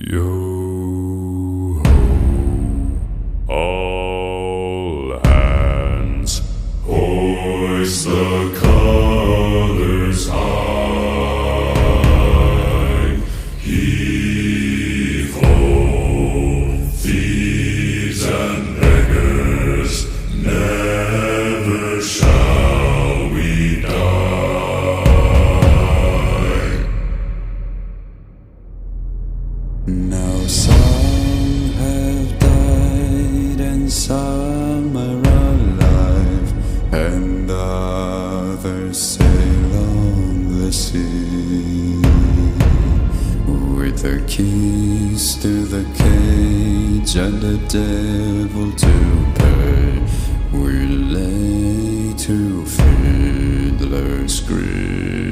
Yo ho, all hands, hoist the colors high. Heave ho, thieves and beggars, never shall we die. Now some have died and some are alive, and others sail on the sea. With the keys to the cage and the devil to pay, we lay to fiddler's grave.